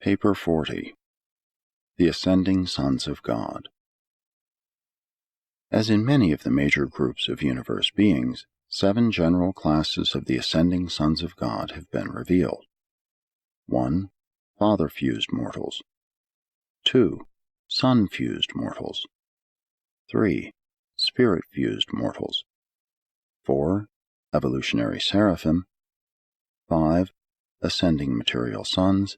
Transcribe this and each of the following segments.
Paper 40. The Ascending Sons of God. As in many of the major groups of universe beings, 7 general classes of the ascending sons of God have been revealed. 1. Father-fused mortals. 2. Son-fused mortals. 3. Spirit-fused mortals. 4. Evolutionary seraphim. 5. Ascending material sons.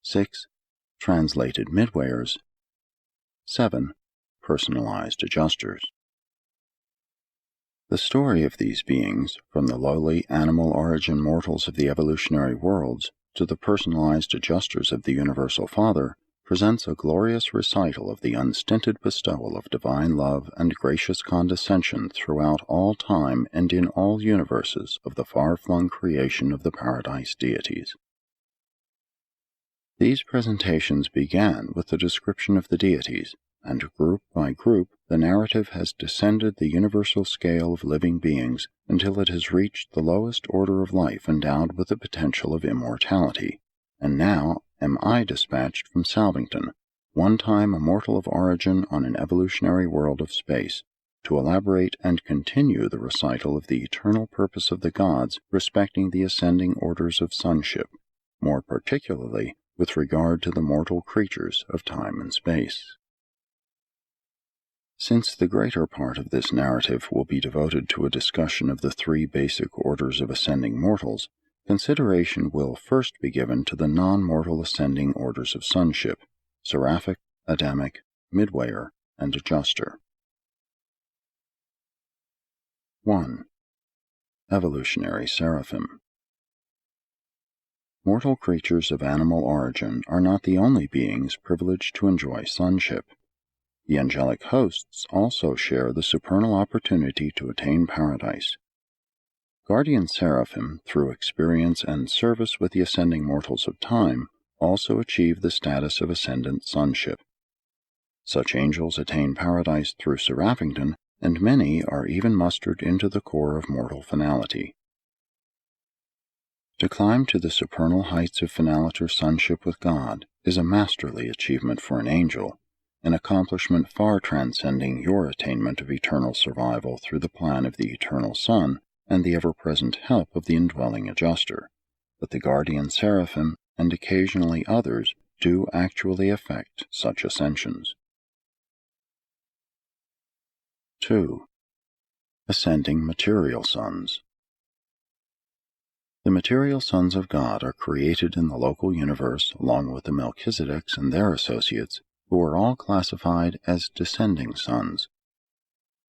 6. Translated midwayers. 7. Personalized adjusters. The story of these beings, from the lowly animal origin mortals of the evolutionary worlds to the personalized adjusters of the Universal Father, presents a glorious recital of the unstinted bestowal of divine love and gracious condescension throughout all time and in all universes of the far-flung creation of the Paradise deities. These presentations began with the description of the deities, and group by group the narrative has descended the universal scale of living beings until it has reached the lowest order of life endowed with the potential of immortality, and now am I dispatched from Salvington, one time a mortal of origin on an evolutionary world of space, to elaborate and continue the recital of the eternal purpose of the gods respecting the ascending orders of sonship, more particularly with regard to the mortal creatures of time and space. Since the greater part of this narrative will be devoted to a discussion of the 3 basic orders of ascending mortals, consideration will first be given to the non-mortal ascending orders of sonship, seraphic, Adamic, midwayer, and adjuster. 1. Evolutionary seraphim. Mortal creatures of animal origin are not the only beings privileged to enjoy sonship. The angelic hosts also share the supernal opportunity to attain paradise. Guardian seraphim, through experience and service with the ascending mortals of time, also achieve the status of ascendant sonship. Such angels attain paradise through Seraphington, and many are even mustered into the core of mortal finality. To climb to the supernal heights of finaliter sonship with God is a masterly achievement for an angel, an accomplishment far transcending your attainment of eternal survival through the plan of the eternal Son and the ever-present help of the indwelling adjuster, but the guardian seraphim and occasionally others do actually effect such ascensions. 2. Ascending material sons. The material sons of God are created in the local universe along with the Melchizedeks and their associates, who are all classified as descending sons.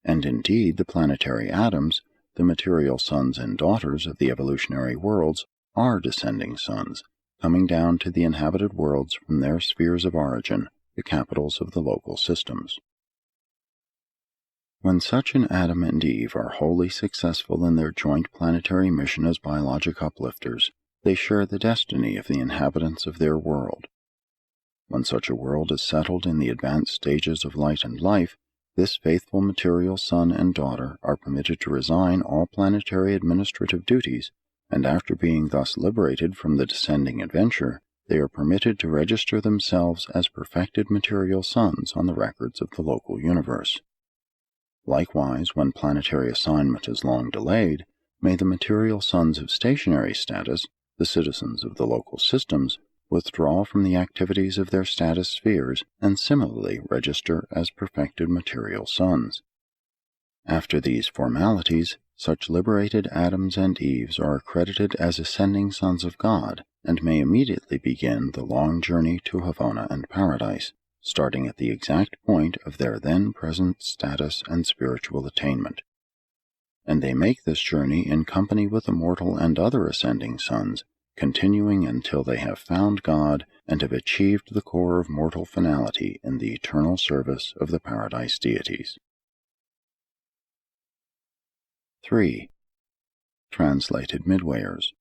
And indeed the planetary atoms, the material sons and daughters of the evolutionary worlds, are descending sons, coming down to the inhabited worlds from their spheres of origin, the capitals of the local systems. When such an Adam and Eve are wholly successful in their joint planetary mission as biologic uplifters, they share the destiny of the inhabitants of their world. When such a world is settled in the advanced stages of light and life, this faithful material son and daughter are permitted to resign all planetary administrative duties, and after being thus liberated from the descending adventure, they are permitted to register themselves as perfected material sons on the records of the local universe. Likewise, when planetary assignment is long delayed, may the material sons of stationary status, the citizens of the local systems, withdraw from the activities of their status spheres and similarly register as perfected material sons. After these formalities, such liberated Adams and Eves are accredited as ascending sons of God and may immediately begin the long journey to Havana and Paradise, starting at the exact point of their then present status and spiritual attainment. And they make this journey in company with the mortal and other ascending sons, continuing until they have found God and have achieved the core of mortal finality in the eternal service of the Paradise deities. 3. Translated midwayers.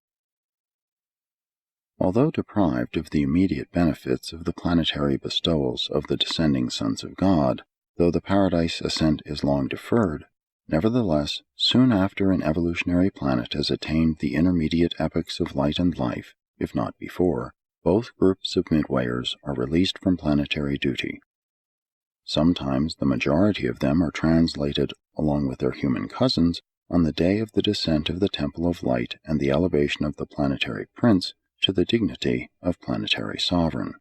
Although deprived of the immediate benefits of the planetary bestowals of the descending sons of God, though the Paradise ascent is long deferred, nevertheless, soon after an evolutionary planet has attained the intermediate epochs of light and life, if not before, both groups of midwayers are released from planetary duty. Sometimes the majority of them are translated, along with their human cousins, on the day of the descent of the Temple of Light and the elevation of the planetary prince to the dignity of planetary sovereign.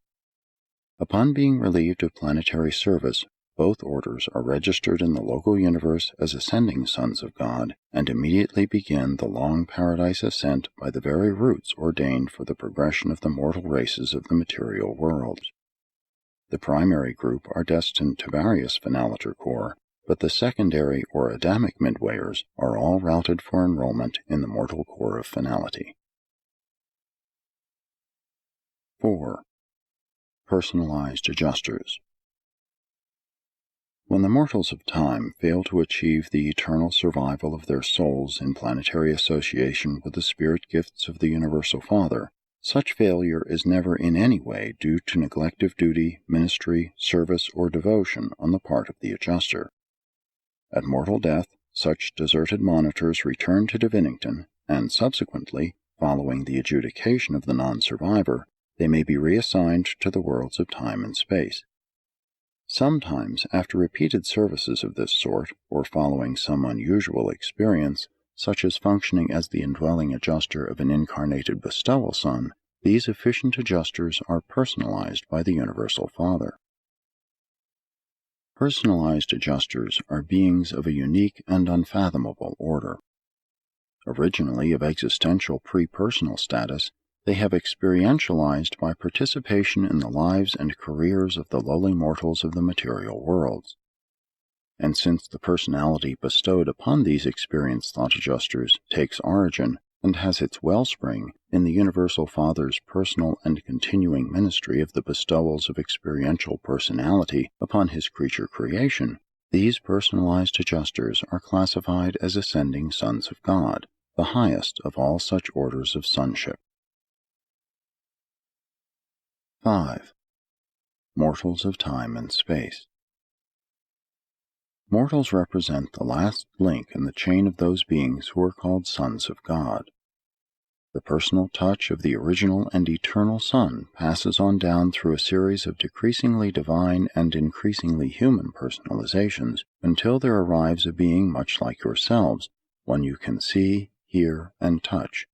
Upon being relieved of planetary service, both orders are registered in the local universe as ascending sons of God and immediately begin the long paradise ascent by the very routes ordained for the progression of the mortal races of the material world. The primary group are destined to various Finaliter Corps, but the secondary or Adamic midwayers are all routed for enrollment in the mortal corps of finality. 4. Personalized Adjusters. When the mortals of time fail to achieve the eternal survival of their souls in planetary association with the spirit gifts of the Universal Father, such failure is never in any way due to neglect of duty, ministry, service, or devotion on the part of the adjuster. At mortal death, such deserted monitors return to Divinington, and subsequently, following the adjudication of the non-survivor, they may be reassigned to the worlds of time and space. Sometimes, after repeated services of this sort, or following some unusual experience, such as functioning as the indwelling adjuster of an incarnated bestowal son, these efficient adjusters are personalized by the Universal Father. Personalized adjusters are beings of a unique and unfathomable order. Originally of existential pre-personal status, they have experientialized by participation in the lives and careers of the lowly mortals of the material worlds. And since the personality bestowed upon these experienced thought adjusters takes origin and has its wellspring in the Universal Father's personal and continuing ministry of the bestowals of experiential personality upon his creature creation, these personalized adjusters are classified as ascending sons of God, the highest of all such orders of sonship. 5. Mortals of time and space. Mortals represent the last link in the chain of those beings who are called sons of God. The personal touch of the original and eternal Son passes on down through a series of decreasingly divine and increasingly human personalizations until there arrives a being much like yourselves, one you can see, hear, and touch.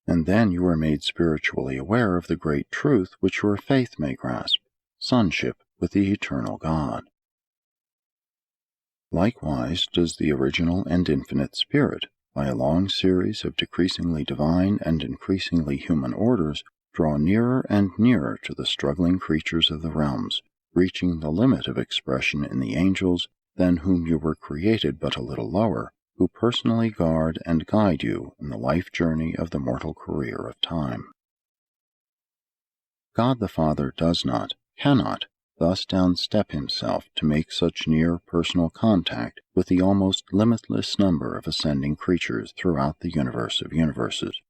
And then you are made spiritually aware of the great truth which your faith may grasp, sonship with the eternal God. Likewise does the original and infinite Spirit, by a long series of decreasingly divine and increasingly human orders, draw nearer and nearer to the struggling creatures of the realms, reaching the limit of expression in the angels, than whom you were created but a little lower, who personally guard and guide you in the life journey of the mortal career of time. God the Father does not, cannot, thus downstep himself to make such near personal contact with the almost limitless number of ascending creatures throughout the universe of universes.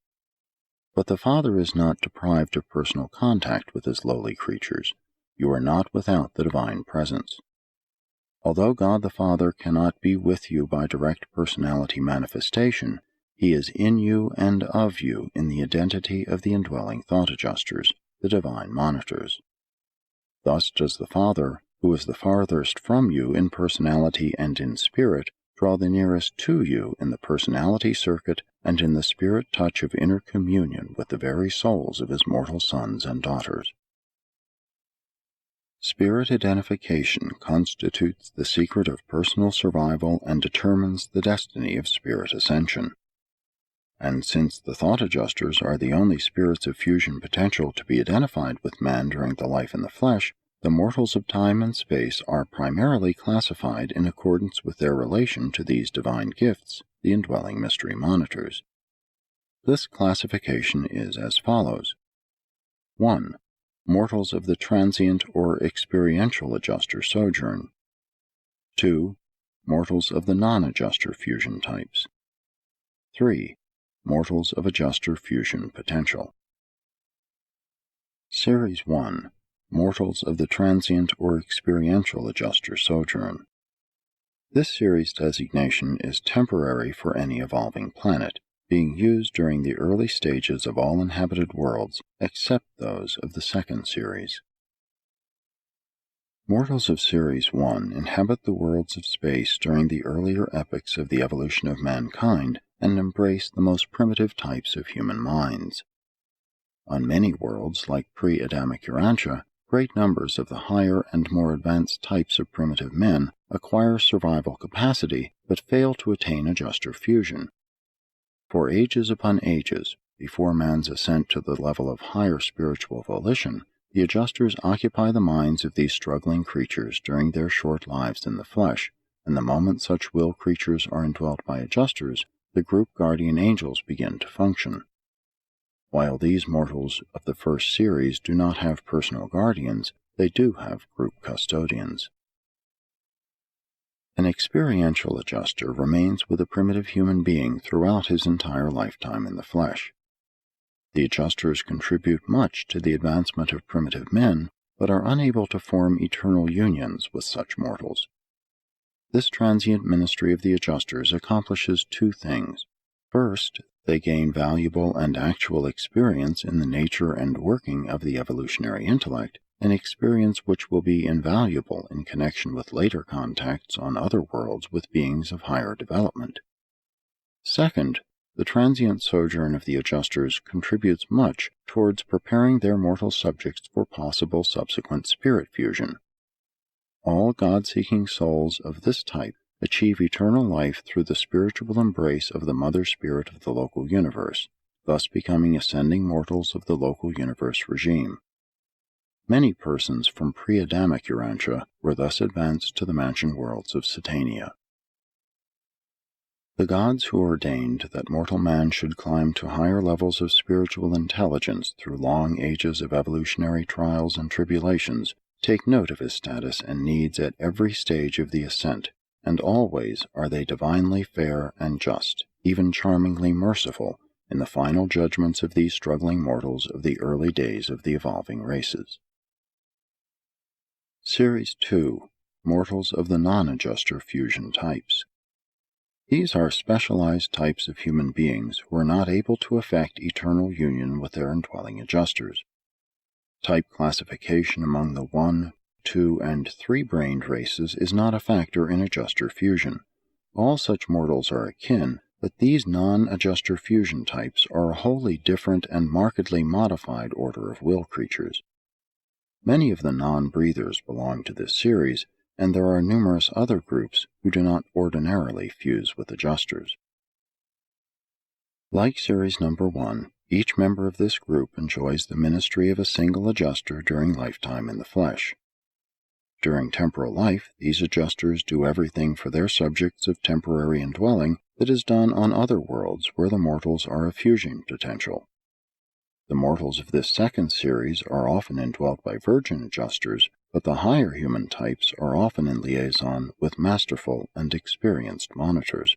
But the Father is not deprived of personal contact with his lowly creatures. You are not without the divine presence. Although God the Father cannot be with you by direct personality manifestation, he is in you and of you in the identity of the indwelling thought adjusters, the divine monitors. Thus does the Father, who is the farthest from you in personality and in spirit, draw the nearest to you in the personality circuit and in the spirit touch of inner communion with the very souls of his mortal sons and daughters. Spirit identification constitutes the secret of personal survival and determines the destiny of spirit ascension. And since the thought adjusters are the only spirits of fusion potential to be identified with man during the life in the flesh, the mortals of time and space are primarily classified in accordance with their relation to these divine gifts, the indwelling mystery monitors. This classification is as follows. 1. Mortals of the transient or experiential adjuster sojourn. 2. Mortals of the non-adjuster fusion types. 3. Mortals of adjuster fusion potential. Series 1. Mortals of the transient or experiential adjuster sojourn. This series designation is temporary for any evolving planet, being used during the early stages of all inhabited worlds except those of the second series. Mortals of Series 1 inhabit the worlds of space during the earlier epochs of the evolution of mankind and embrace the most primitive types of human minds. On many worlds, like pre-Adamic Urantia, great numbers of the higher and more advanced types of primitive men acquire survival capacity but fail to attain adjuster fusion. For ages upon ages, before man's ascent to the level of higher spiritual volition, the adjusters occupy the minds of these struggling creatures during their short lives in the flesh, and the moment such will creatures are indwelt by adjusters, the group guardian angels begin to function. While these mortals of the first series do not have personal guardians, they do have group custodians. An experiential adjuster remains with a primitive human being throughout his entire lifetime in the flesh. The adjusters contribute much to the advancement of primitive men, but are unable to form eternal unions with such mortals. This transient ministry of the adjusters accomplishes two things. First, they gain valuable and actual experience in the nature and working of the evolutionary intellect, an experience which will be invaluable in connection with later contacts on other worlds with beings of higher development. Second, the transient sojourn of the adjusters contributes much towards preparing their mortal subjects for possible subsequent spirit fusion. All God-seeking souls of this type achieve eternal life through the spiritual embrace of the Mother Spirit of the local universe, thus becoming ascending mortals of the local universe regime. Many persons from pre-Adamic Urantia were thus advanced to the mansion worlds of Satania. The gods who ordained that mortal man should climb to higher levels of spiritual intelligence through long ages of evolutionary trials and tribulations take note of his status and needs at every stage of the ascent, and always are they divinely fair and just, even charmingly merciful, in the final judgments of these struggling mortals of the early days of the evolving races. Series 2. Mortals of the Non-Adjuster Fusion Types. These are specialized types of human beings who are not able to effect eternal union with their indwelling adjusters. Type classification among the 1, 2, and 3-brained races is not a factor in adjuster fusion. All such mortals are akin, but these non-adjuster fusion types are a wholly different and markedly modified order of will creatures. Many of the non-breathers belong to this series, and there are numerous other groups who do not ordinarily fuse with adjusters. Like Series Number 1, each member of this group enjoys the ministry of a single adjuster during lifetime in the flesh. During temporal life, these adjusters do everything for their subjects of temporary indwelling that is done on other worlds where the mortals are of fusion potential. The mortals of this second series are often indwelt by virgin adjusters, but the higher human types are often in liaison with masterful and experienced monitors.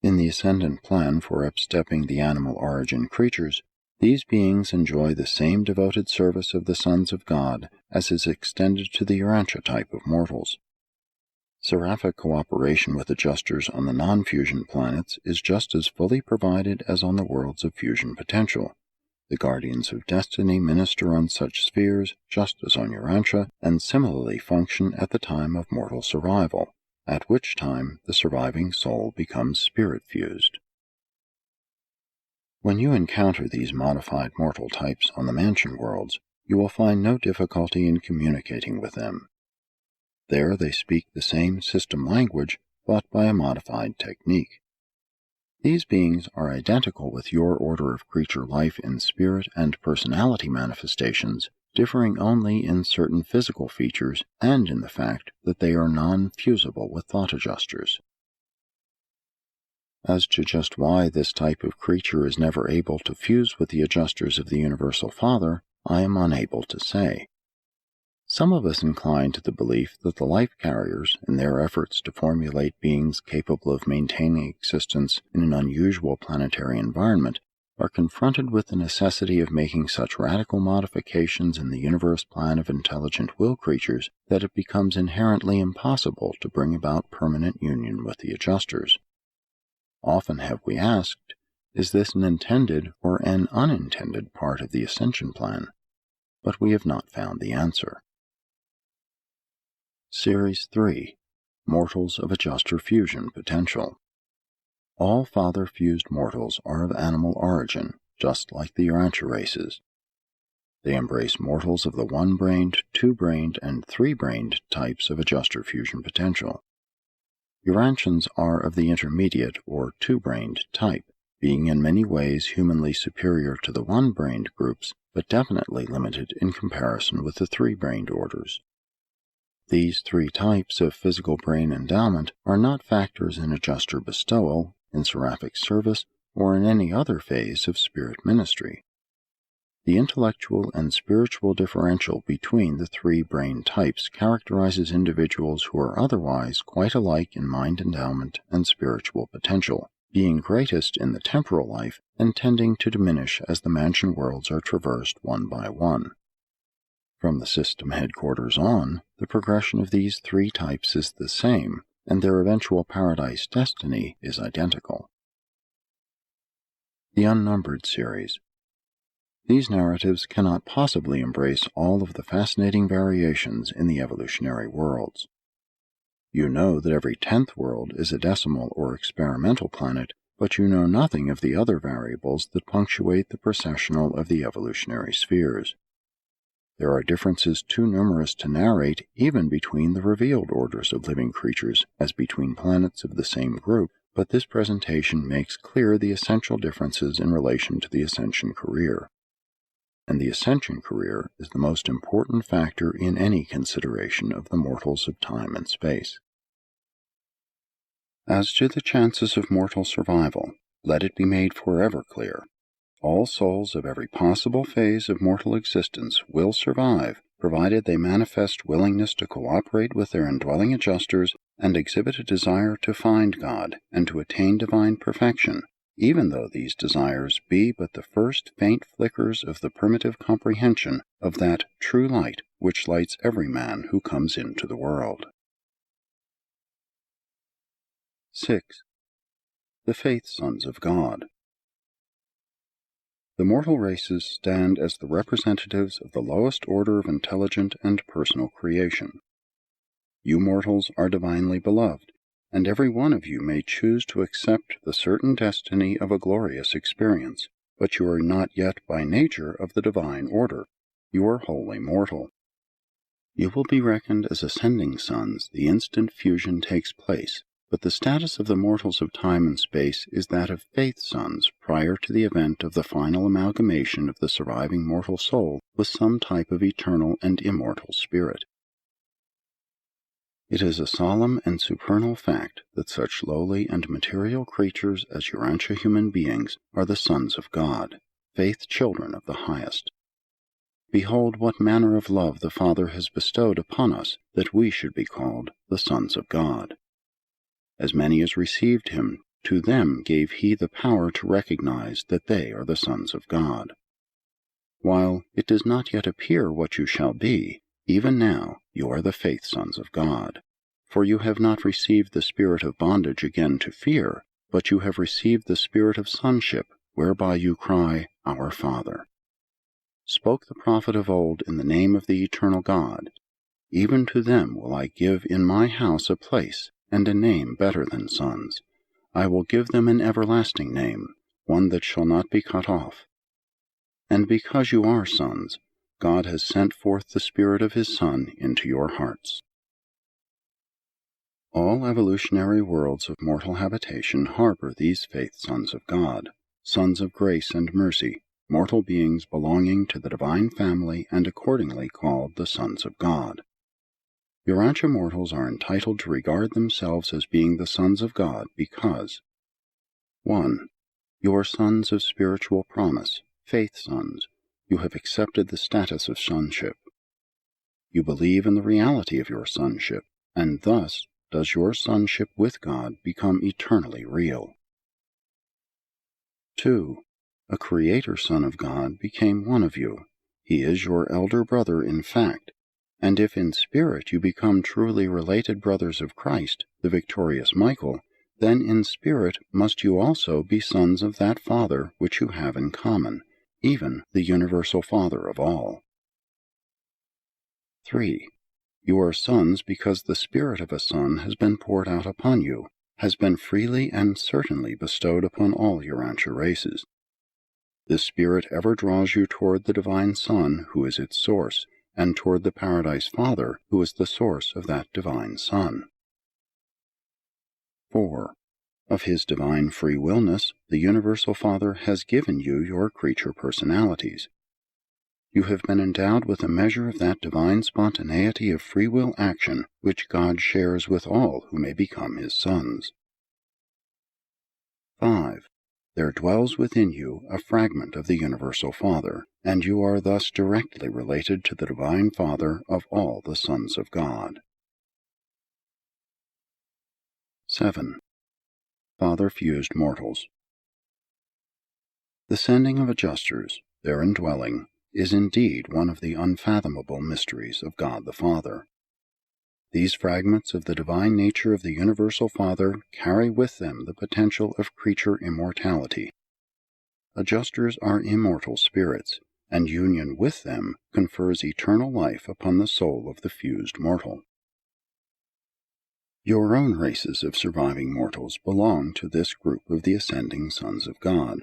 In the Ascendant plan for upstepping the animal origin creatures, these beings enjoy the same devoted service of the sons of God as is extended to the Urantia type of mortals. Seraphic cooperation with adjusters on the non-fusion planets is just as fully provided as on the worlds of fusion potential. The guardians of destiny minister on such spheres just as on Urantia, and similarly function at the time of mortal survival, at which time the surviving soul becomes spirit-fused. When you encounter these modified mortal types on the mansion worlds, you will find no difficulty in communicating with them. There they speak the same system language, but by a modified technique. These beings are identical with your order of creature life in spirit and personality manifestations, differing only in certain physical features and in the fact that they are non-fusible with thought adjusters. As to just why this type of creature is never able to fuse with the adjusters of the Universal Father, I am unable to say. Some of us incline to the belief that the life carriers, in their efforts to formulate beings capable of maintaining existence in an unusual planetary environment, are confronted with the necessity of making such radical modifications in the universe plan of intelligent will creatures that it becomes inherently impossible to bring about permanent union with the adjusters. Often have we asked, is this an intended or an unintended part of the ascension plan? But we have not found the answer. Series 3. Mortals of Adjuster Fusion Potential. All father-fused mortals are of animal origin, just like the Urantia races. They embrace mortals of the one-brained, two-brained, and three-brained types of adjuster fusion potential. Urantians are of the intermediate or two-brained type, being in many ways humanly superior to the one-brained groups, but definitely limited in comparison with the three-brained orders. These three types of physical brain endowment are not factors in adjuster bestowal, in seraphic service, or in any other phase of spirit ministry. The intellectual and spiritual differential between the three brain types characterizes individuals who are otherwise quite alike in mind endowment and spiritual potential, being greatest in the temporal life and tending to diminish as the mansion worlds are traversed one by one. From the system headquarters on, the progression of these three types is the same, and their eventual paradise destiny is identical. The Unnumbered Series. These narratives cannot possibly embrace all of the fascinating variations in the evolutionary worlds. You know that every 10th world is a decimal or experimental planet, but you know nothing of the other variables that punctuate the processional of the evolutionary spheres. There are differences too numerous to narrate even between the revealed orders of living creatures as between planets of the same group, but this presentation makes clear the essential differences in relation to the ascension career. And the ascension career is the most important factor in any consideration of the mortals of time and space. As to the chances of mortal survival, let it be made forever clear. All souls of every possible phase of mortal existence will survive, provided they manifest willingness to cooperate with their indwelling adjusters and exhibit a desire to find God and to attain divine perfection, even though these desires be but the first faint flickers of the primitive comprehension of that true light which lights every man who comes into the world. 6. The Faith Sons of God. The mortal races stand as the representatives of the lowest order of intelligent and personal creation. You mortals are divinely beloved, and every one of you may choose to accept the certain destiny of a glorious experience, but you are not yet by nature of the divine order. You are wholly mortal. You will be reckoned as ascending sons the instant fusion takes place, but the status of the mortals of time and space is that of faith sons prior to the event of the final amalgamation of the surviving mortal soul with some type of eternal and immortal spirit. It is a solemn and supernal fact that such lowly and material creatures as Urantia human beings are the sons of God, faith children of the highest. Behold what manner of love the Father has bestowed upon us, that we should be called the sons of God. As many as received him, to them gave he the power to recognize that they are the sons of God. While it does not yet appear what you shall be, even now you are the faith sons of God. For you have not received the spirit of bondage again to fear, but you have received the spirit of sonship, whereby you cry, Our Father. Spoke the prophet of old in the name of the eternal God, Even to them will I give in my house a place, and a name better than sons. I will give them an everlasting name, one that shall not be cut off. And because you are sons, God has sent forth the Spirit of His Son into your hearts. All evolutionary worlds of mortal habitation harbor these faith sons of God, sons of grace and mercy, mortal beings belonging to the divine family and accordingly called the sons of God. Urantia mortals are entitled to regard themselves as being the sons of God because 1. You are sons of spiritual promise, faith sons. You have accepted the status of sonship. You believe in the reality of your sonship, and thus does your sonship with God become eternally real. 2. A Creator Son of God became one of you. He is your elder brother in fact, and if in spirit you become truly related brothers of Christ, the victorious Michael, then in spirit must you also be sons of that Father which you have in common, even the universal Father of all. 3. You are sons because the spirit of a son has been poured out upon you, has been freely and certainly bestowed upon all Urantia races. This spirit ever draws you toward the divine Son, who is its source, and toward the Paradise Father, who is the source of that divine Son. 4. Of his divine free willness, the Universal Father has given you your creature personalities. You have been endowed with a measure of that divine spontaneity of free will action which God shares with all who may become his sons. 5. There dwells within you a fragment of the Universal Father, and you are thus directly related to the Divine Father of all the sons of God. 7. Father-fused mortals. The sending of adjusters, their indwelling, is indeed one of the unfathomable mysteries of God the Father. These fragments of the divine nature of the Universal Father carry with them the potential of creature immortality. Adjusters are immortal spirits, and union with them confers eternal life upon the soul of the fused mortal. Your own races of surviving mortals belong to this group of the ascending sons of God.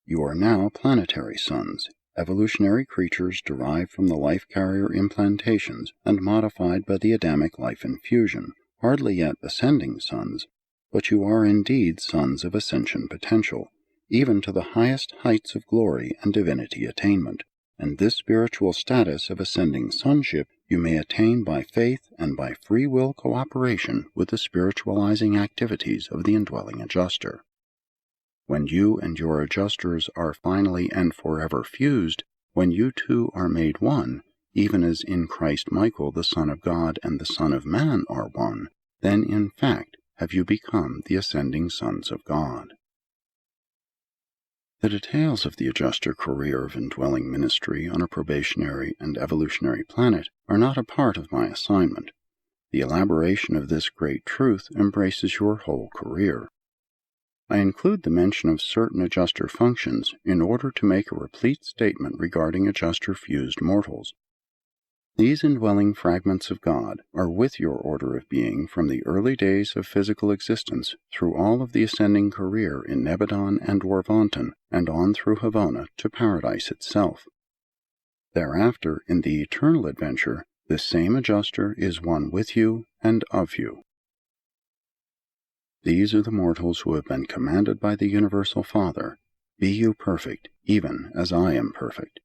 You are now planetary sons, evolutionary creatures derived from the life-carrier implantations and modified by the Adamic life infusion, hardly yet ascending sons, but you are indeed sons of ascension potential, even to the highest heights of glory and divinity attainment, and this spiritual status of ascending sonship you may attain by faith and by free will cooperation with the spiritualizing activities of the indwelling adjuster. When you and your adjusters are finally and forever fused, when you two are made one, even as in Christ Michael the Son of God and the Son of Man are one, then in fact have you become the ascending sons of God. The details of the adjuster career of indwelling ministry on a probationary and evolutionary planet are not a part of my assignment. The elaboration of this great truth embraces your whole career. I include the mention of certain adjuster functions in order to make a replete statement regarding adjuster-fused mortals. These indwelling fragments of God are with your order of being from the early days of physical existence through all of the ascending career in Nebadon and Warvanton, and on through Havona to Paradise itself. Thereafter, in the eternal adventure, this same adjuster is one with you and of you. These are the mortals who have been commanded by the Universal Father, "Be you perfect, even as I am perfect."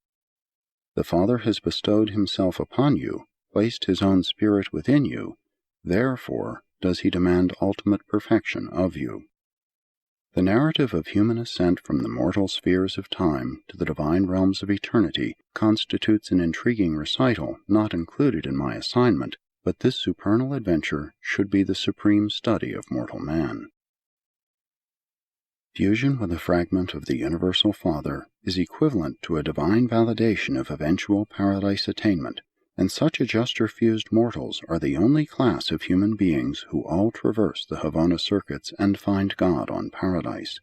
The Father has bestowed himself upon you, placed his own spirit within you, therefore does he demand ultimate perfection of you. The narrative of human ascent from the mortal spheres of time to the divine realms of eternity constitutes an intriguing recital not included in my assignment, but this supernal adventure should be the supreme study of mortal man. Fusion with a fragment of the Universal Father is equivalent to a divine validation of eventual paradise attainment, and such adjuster-fused mortals are the only class of human beings who all traverse the Havona circuits and find God on paradise.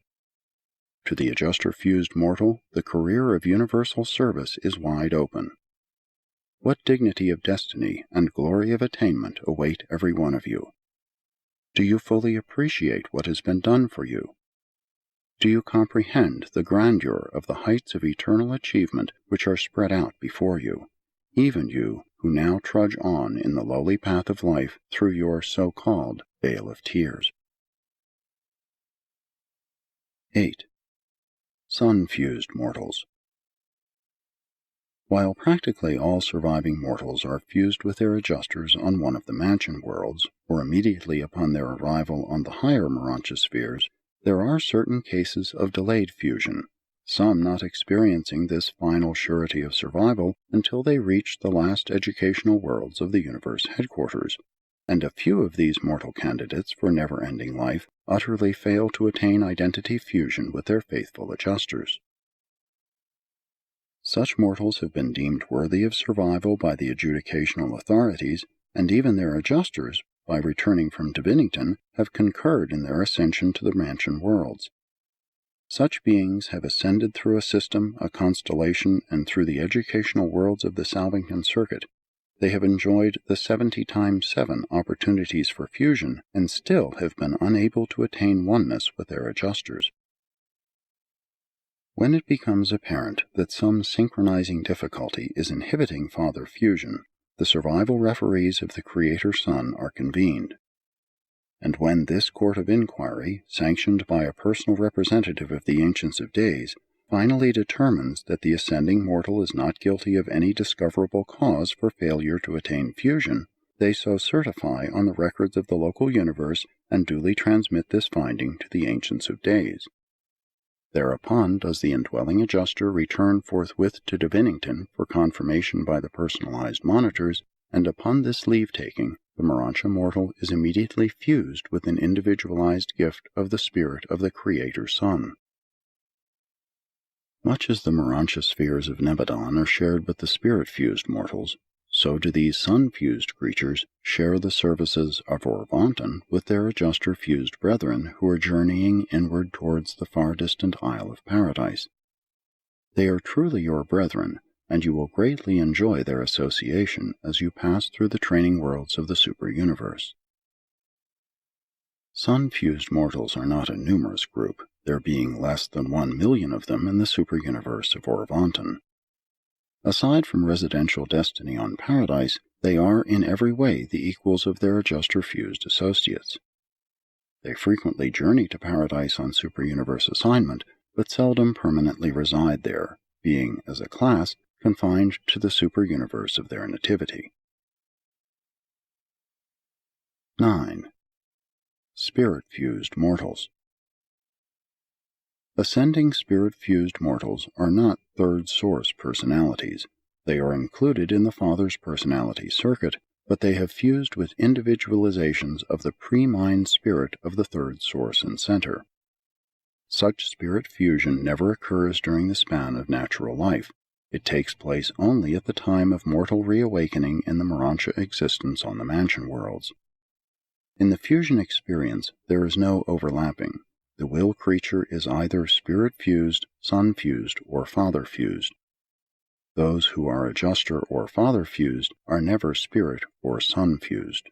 To the adjuster-fused mortal, the career of universal service is wide open. What dignity of destiny and glory of attainment await every one of you? Do you fully appreciate what has been done for you? Do you comprehend the grandeur of the heights of eternal achievement which are spread out before you, even you who now trudge on in the lowly path of life through your so-called vale of tears? 8. Sun-fused mortals. While practically all surviving mortals are fused with their adjusters on one of the mansion worlds, or immediately upon their arrival on the higher Urantia spheres, there are certain cases of delayed fusion, some not experiencing this final surety of survival until they reach the last educational worlds of the universe headquarters, and a few of these mortal candidates for never-ending life utterly fail to attain identity fusion with their faithful adjusters. Such mortals have been deemed worthy of survival by the adjudicational authorities, and even their adjusters, by returning from Divinington, have concurred in their ascension to the mansion worlds. Such beings have ascended through a system, a constellation, and through the educational worlds of the Salvington circuit. They have enjoyed the 70 times 7 opportunities for fusion and still have been unable to attain oneness with their adjusters. When it becomes apparent that some synchronizing difficulty is inhibiting father fusion, the survival referees of the Creator Son are convened. And when this court of inquiry, sanctioned by a personal representative of the Ancients of Days, finally determines that the ascending mortal is not guilty of any discoverable cause for failure to attain fusion, they so certify on the records of the local universe and duly transmit this finding to the Ancients of Days. Thereupon does the indwelling adjuster return forthwith to Divinington for confirmation by the personalized monitors, and upon this leave-taking, the Urantia mortal is immediately fused with an individualized gift of the spirit of the Creator Son. Much as the Urantia spheres of Nebadon are shared with the spirit-fused mortals, so do these sun-fused creatures share the services of Orvanton with their adjuster-fused brethren who are journeying inward towards the far-distant Isle of Paradise. They are truly your brethren, and you will greatly enjoy their association as you pass through the training worlds of the super-universe. Sun-fused mortals are not a numerous group, there being less than 1 million of them in the super-universe of Orvanton. Aside from residential destiny on Paradise, they are in every way the equals of their adjuster-fused associates. They frequently journey to Paradise on super-universe assignment, but seldom permanently reside there, being, as a class, confined to the super-universe of their nativity. 9. Spirit-fused mortals. Ascending spirit-fused mortals are not third-source personalities. They are included in the Father's personality circuit, but they have fused with individualizations of the pre-mind spirit of the third source and center. Such spirit fusion never occurs during the span of natural life. It takes place only at the time of mortal reawakening in the Urantia existence on the mansion worlds. In the fusion experience, there is no overlapping. The will creature is either spirit-fused, sun-fused, or father-fused. Those who are adjuster or father-fused are never spirit or sun-fused.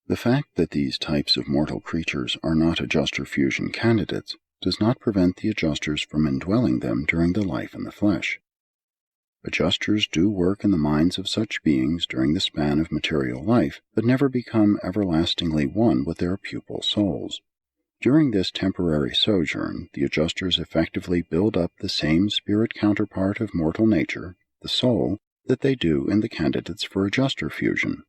The fact that these types of mortal creatures are not adjuster fusion candidates does not prevent the adjusters from indwelling them during the life in the flesh. Adjusters do work in the minds of such beings during the span of material life, but never become everlastingly one with their pupil souls. During this temporary sojourn, the adjusters effectively build up the same spirit counterpart of mortal nature, the soul, that they do in the candidates for adjuster fusion.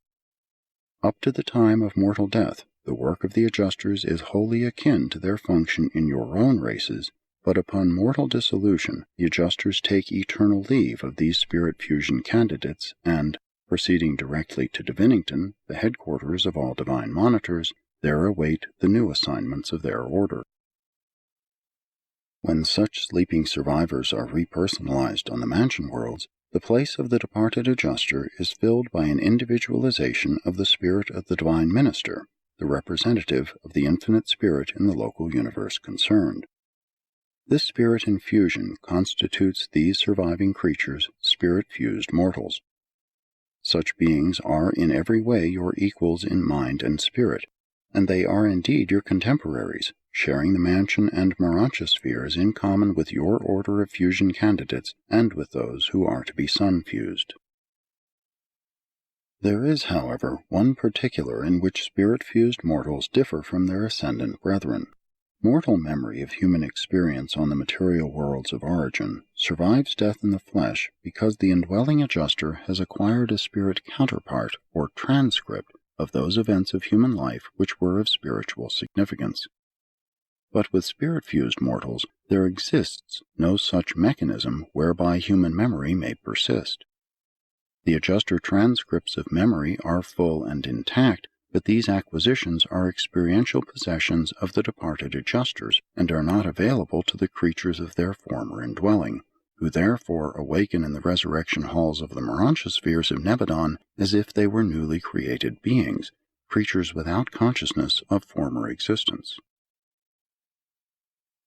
Up to the time of mortal death, the work of the adjusters is wholly akin to their function in your own races, but upon mortal dissolution, the adjusters take eternal leave of these spirit fusion candidates and, proceeding directly to Divinington, the headquarters of all divine monitors, there await the new assignments of their order. When such sleeping survivors are repersonalized on the mansion worlds, the place of the departed adjuster is filled by an individualization of the spirit of the divine minister, the representative of the infinite spirit in the local universe concerned. This spirit infusion constitutes these surviving creatures spirit-fused mortals. Such beings are in every way your equals in mind and spirit, and they are indeed your contemporaries, sharing the mansion and Urantia spheres in common with your order of fusion candidates and with those who are to be sun-fused. There is, however, one particular in which spirit-fused mortals differ from their ascendant brethren. Mortal memory of human experience on the material worlds of origin survives death in the flesh because the indwelling adjuster has acquired a spirit counterpart or transcript of those events of human life which were of spiritual significance. But with spirit-fused mortals, there exists no such mechanism whereby human memory may persist. The adjuster transcripts of memory are full and intact, but these acquisitions are experiential possessions of the departed adjusters and are not available to the creatures of their former indwelling, who therefore awaken in the resurrection halls of the Urantia spheres of Nebadon as if they were newly created beings, creatures without consciousness of former existence.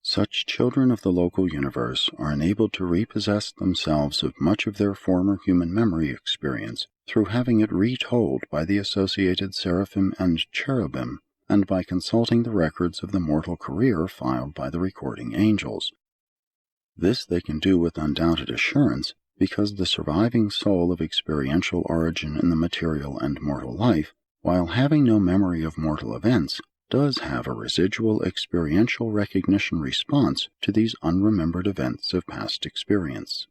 Such children of the local universe are enabled to repossess themselves of much of their former human memory experience through having it retold by the associated seraphim and cherubim, and by consulting the records of the mortal career filed by the recording angels. This they can do with undoubted assurance, because the surviving soul of experiential origin in the material and mortal life, while having no memory of mortal events, does have a residual experiential recognition response to these unremembered events of past experience.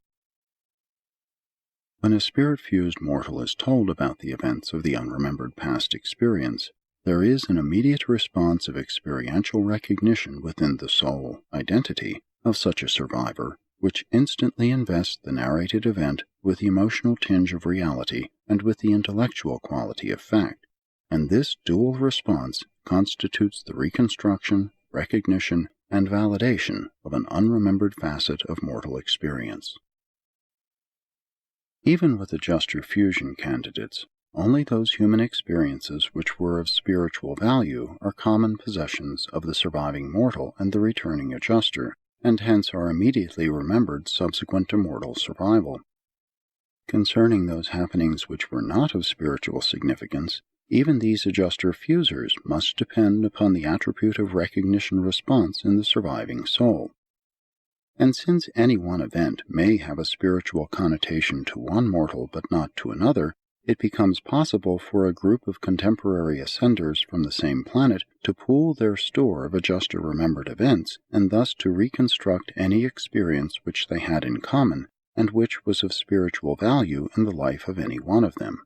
When a spirit-fused mortal is told about the events of the unremembered past experience, there is an immediate response of experiential recognition within the soul identity of such a survivor, which instantly invests the narrated event with the emotional tinge of reality and with the intellectual quality of fact, and this dual response constitutes the reconstruction, recognition, and validation of an unremembered facet of mortal experience. Even with adjuster fusion candidates, only those human experiences which were of spiritual value are common possessions of the surviving mortal and the returning adjuster, and hence are immediately remembered subsequent to mortal survival. Concerning those happenings which were not of spiritual significance, even these adjuster fusers must depend upon the attribute of recognition response in the surviving soul. And since any one event may have a spiritual connotation to one mortal but not to another, it becomes possible for a group of contemporary ascenders from the same planet to pool their store of adjuster-remembered events, and thus to reconstruct any experience which they had in common, and which was of spiritual value in the life of any one of them.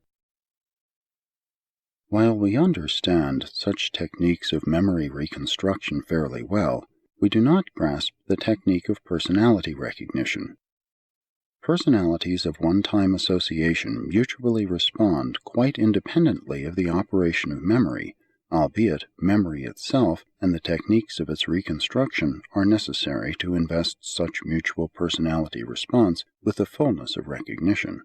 While we understand such techniques of memory reconstruction fairly well, we do not grasp the technique of personality recognition. Personalities of one-time association mutually respond quite independently of the operation of memory, albeit memory itself and the techniques of its reconstruction are necessary to invest such mutual personality response with the fullness of recognition.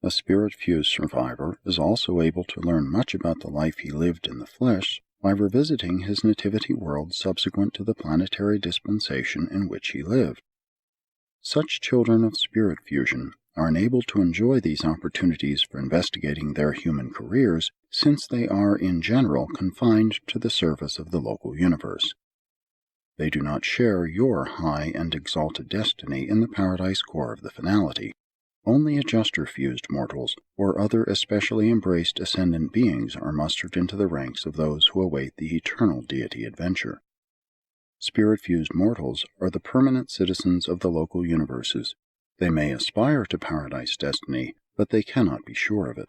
A spirit-fused survivor is also able to learn much about the life he lived in the flesh by revisiting his nativity world subsequent to the planetary dispensation in which he lived. Such children of spirit fusion are enabled to enjoy these opportunities for investigating their human careers, since they are in general confined to the service of the local universe. They do not share your high and exalted destiny in the paradise core of the finality. Only adjuster-fused mortals or other especially embraced ascendant beings are mustered into the ranks of those who await the eternal deity adventure. Spirit-fused mortals are the permanent citizens of the local universes. They may aspire to paradise destiny, but they cannot be sure of it.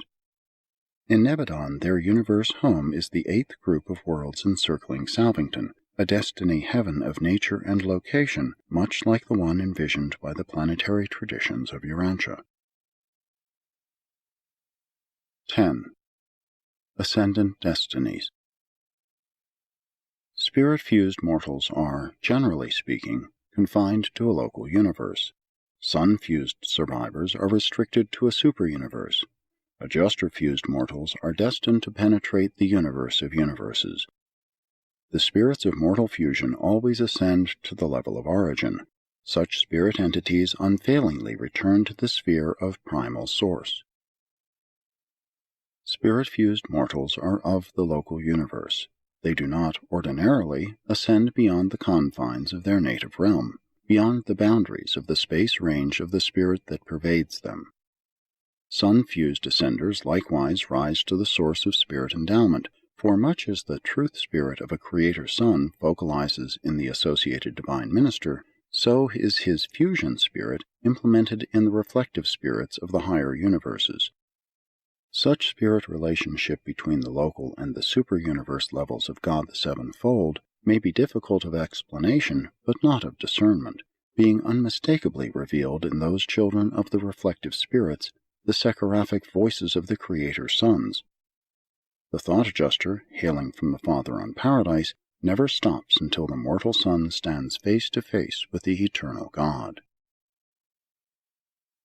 In Nebadon, their universe home is the 8th group of worlds encircling Salvington, a destiny heaven of nature and location, much like the one envisioned by the planetary traditions of Urantia. 10. Ascendant Destinies. Spirit-fused mortals are, generally speaking, confined to a local universe. Sun-fused survivors are restricted to a super-universe. Adjuster-fused mortals are destined to penetrate the universe of universes. The spirits of mortal fusion always ascend to the level of origin. Such spirit entities unfailingly return to the sphere of primal source. Spirit-fused mortals are of the local universe. They do not, ordinarily, ascend beyond the confines of their native realm, beyond the boundaries of the space range of the spirit that pervades them. Sun-fused ascenders likewise rise to the source of spirit endowment, for much as the truth spirit of a Creator Sun focalizes in the associated divine minister, so is his fusion spirit implemented in the reflective spirits of the higher universes. Such spirit relationship between the local and the super-universe levels of God the Sevenfold may be difficult of explanation, but not of discernment, being unmistakably revealed in those children of the reflective spirits, the seraphic voices of the Creator Sons. The thought adjuster, hailing from the Father on Paradise, never stops until the mortal son stands face to face with the eternal God.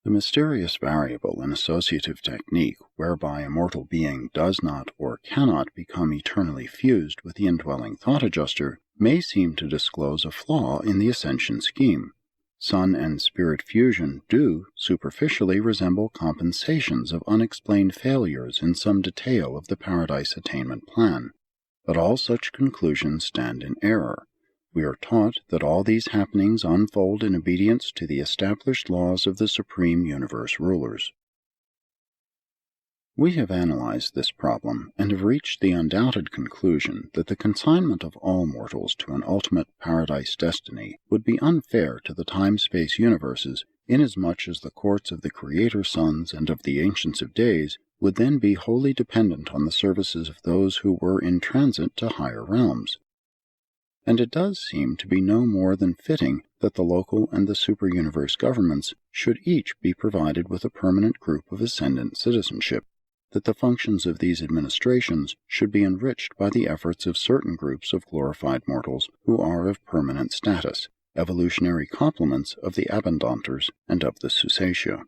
The mysterious variable in associative technique whereby a mortal being does not or cannot become eternally fused with the indwelling thought adjuster may seem to disclose a flaw in the ascension scheme. Son and spirit fusion do superficially resemble compensations of unexplained failures in some detail of the paradise attainment plan, but all such conclusions stand in error. We are taught that all these happenings unfold in obedience to the established laws of the supreme universe rulers. We have analyzed this problem and have reached the undoubted conclusion that the consignment of all mortals to an ultimate paradise destiny would be unfair to the time-space universes, inasmuch as the courts of the Creator Sons and of the Ancients of Days would then be wholly dependent on the services of those who were in transit to higher realms. And it does seem to be no more than fitting that the local and the super-universe governments should each be provided with a permanent group of ascendant citizenship, that the functions of these administrations should be enriched by the efforts of certain groups of glorified mortals who are of permanent status, evolutionary complements of the Abundanters and of the Susatia.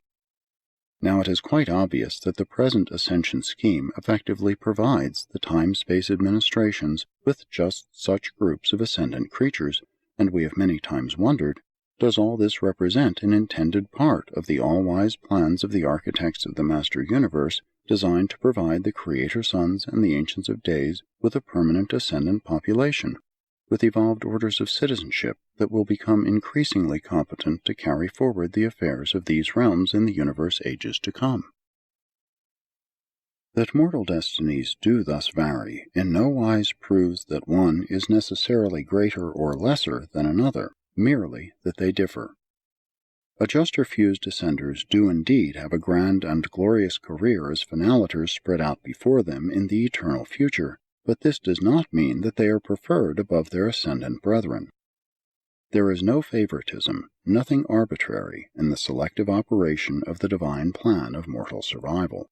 Now it is quite obvious that the present ascension scheme effectively provides the time-space administrations with just such groups of ascendant creatures, and we have many times wondered, does all this represent an intended part of the all-wise plans of the architects of the Master Universe designed to provide the Creator Sons and the Ancients of Days with a permanent ascendant population, with evolved orders of citizenship that will become increasingly competent to carry forward the affairs of these realms in the universe ages to come? That mortal destinies do thus vary in no wise proves that one is necessarily greater or lesser than another, merely that they differ. Adjuster-fused ascenders do indeed have a grand and glorious career as finalators spread out before them in the eternal future, but this does not mean that they are preferred above their ascendant brethren. There is no favoritism, nothing arbitrary in the selective operation of the divine plan of mortal survival.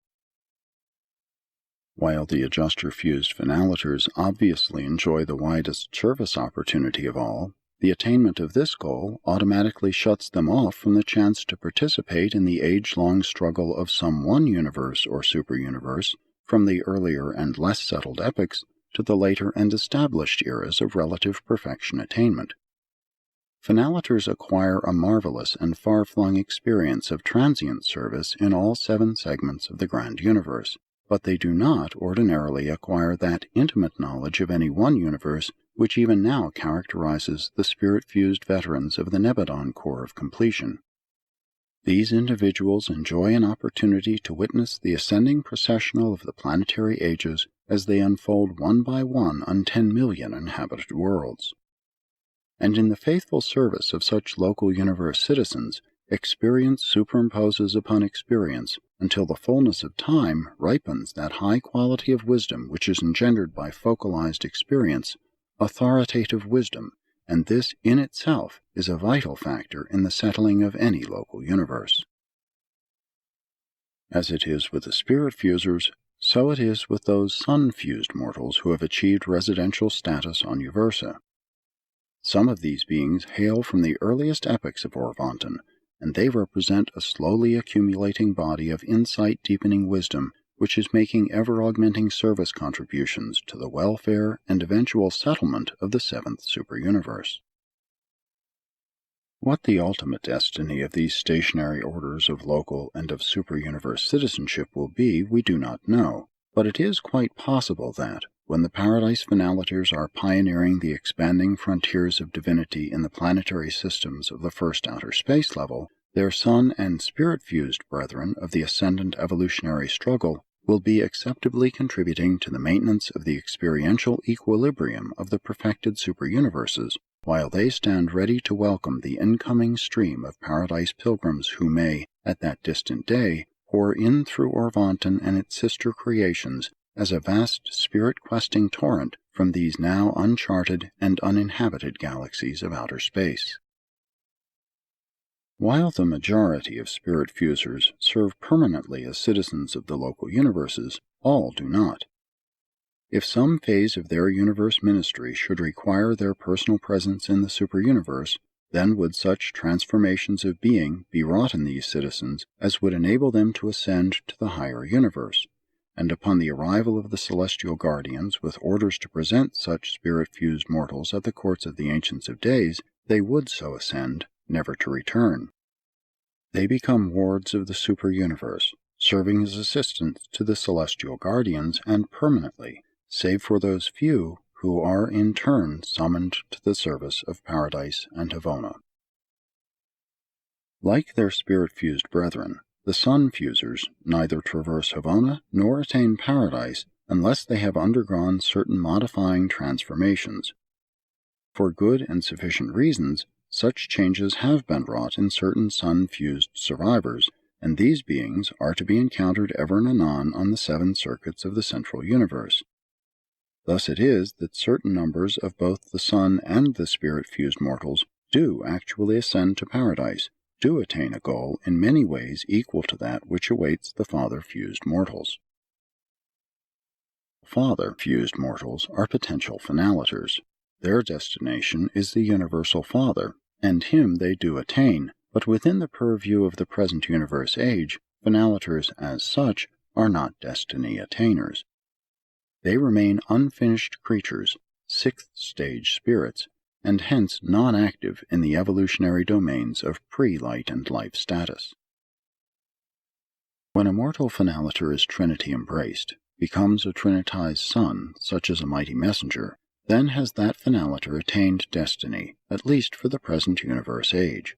While the adjuster-fused finalators obviously enjoy the widest service opportunity of all, the attainment of this goal automatically shuts them off from the chance to participate in the age-long struggle of some one universe or super-universe, from the earlier and less settled epochs to the later and established eras of relative perfection attainment. Finalators acquire a marvelous and far-flung experience of transient service in all 7 segments of the grand universe, but they do not ordinarily acquire that intimate knowledge of any one universe which even now characterizes the spirit-fused veterans of the Nebadon Corps of Completion. These individuals enjoy an opportunity to witness the ascending processional of the planetary ages as they unfold one by one on 10 million inhabited worlds. And in the faithful service of such local universe citizens, experience superimposes upon experience until the fullness of time ripens that high quality of wisdom which is engendered by focalized experience, authoritative wisdom, and this in itself is a vital factor in the settling of any local universe. As it is with the spirit fusers, so it is with those sun-fused mortals who have achieved residential status on Uversa. Some of these beings hail from the earliest epochs of Orvanton, and they represent a slowly accumulating body of insight-deepening wisdom which is making ever-augmenting service contributions to the welfare and eventual settlement of the 7th superuniverse. What the ultimate destiny of these stationary orders of local and of superuniverse citizenship will be, we do not know, but it is quite possible that, when the Paradise Finalators are pioneering the expanding frontiers of divinity in the planetary systems of the first outer space level, their sun and spirit-fused brethren of the ascendant evolutionary struggle will be acceptably contributing to the maintenance of the experiential equilibrium of the perfected superuniverses, while they stand ready to welcome the incoming stream of paradise pilgrims who may, at that distant day, pour in through Orvanton and its sister creations as a vast spirit-questing torrent from these now uncharted and uninhabited galaxies of outer space. While the majority of spirit fusers serve permanently as citizens of the local universes, all do not. If some phase of their universe ministry should require their personal presence in the superuniverse, then would such transformations of being be wrought in these citizens as would enable them to ascend to the higher universe, and upon the arrival of the celestial guardians with orders to present such spirit-fused mortals at the courts of the Ancients of Days, they would so ascend, never to return. They become wards of the superuniverse, serving as assistants to the celestial guardians, and permanently, save for those few who are in turn summoned to the service of Paradise and Havona. Like their spirit-fused brethren, the sun-fusers neither traverse Havona nor attain Paradise unless they have undergone certain modifying transformations. For good and sufficient reasons, such changes have been wrought in certain sun-fused survivors, and these beings are to be encountered ever and anon on the 7 circuits of the central universe. Thus it is that certain numbers of both the sun and the spirit-fused mortals do actually ascend to Paradise, do attain a goal in many ways equal to that which awaits the father-fused mortals. Father-fused mortals are potential finalators. Their destination is the universal Father, and him they do attain, but within the purview of the present universe age, finalators as such are not destiny attainers. They remain unfinished creatures, 6th stage spirits, and hence non-active in the evolutionary domains of pre-light and life status. When a mortal finalator is Trinity embraced, becomes a Trinitized son, such as a mighty messenger, then has that finalator attained destiny, at least for the present universe age.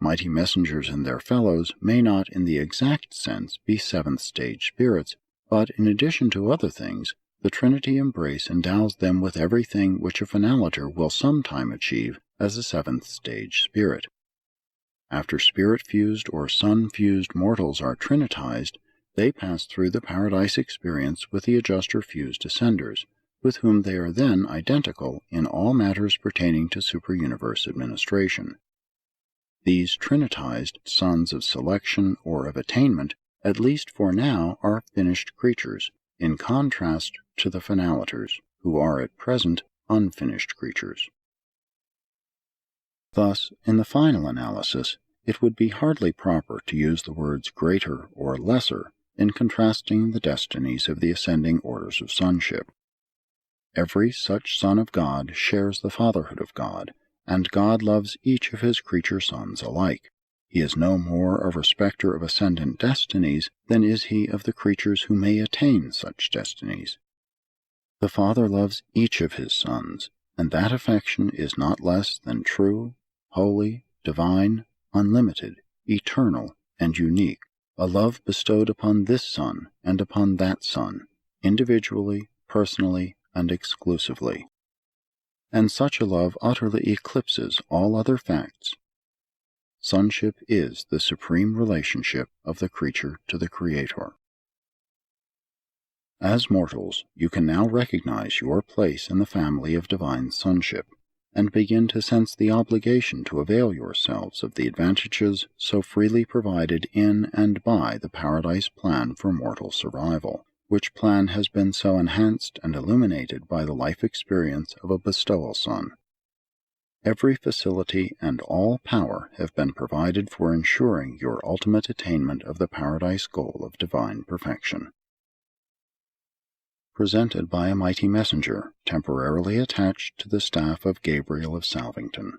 Mighty messengers and their fellows may not in the exact sense be 7th stage spirits, but in addition to other things, the Trinity embrace endows them with everything which a finalator will sometime achieve as a 7th stage spirit. After spirit-fused or sun-fused mortals are Trinitized, they pass through the Paradise experience with the adjuster-fused ascenders, with whom they are then identical in all matters pertaining to superuniverse administration. These Trinitized sons of selection or of attainment, at least for now, are finished creatures, in contrast to the finalators, who are at present unfinished creatures. Thus, in the final analysis, it would be hardly proper to use the words greater or lesser in contrasting the destinies of the ascending orders of sonship. Every such son of God shares the fatherhood of God, and God loves each of his creature sons alike. He is no more a respecter of ascendant destinies than is he of the creatures who may attain such destinies. The Father loves each of his sons, and that affection is not less than true, holy, divine, unlimited, eternal, and unique, a love bestowed upon this son and upon that son, individually, personally, and exclusively. And such a love utterly eclipses all other facts. Sonship is the supreme relationship of the creature to the Creator. As mortals, you can now recognize your place in the family of divine sonship, and begin to sense the obligation to avail yourselves of the advantages so freely provided in and by the Paradise plan for mortal survival, which plan has been so enhanced and illuminated by the life experience of a bestowal son. Every facility and all power have been provided for ensuring your ultimate attainment of the Paradise goal of divine perfection. Presented by a mighty messenger, temporarily attached to the staff of Gabriel of Salvington.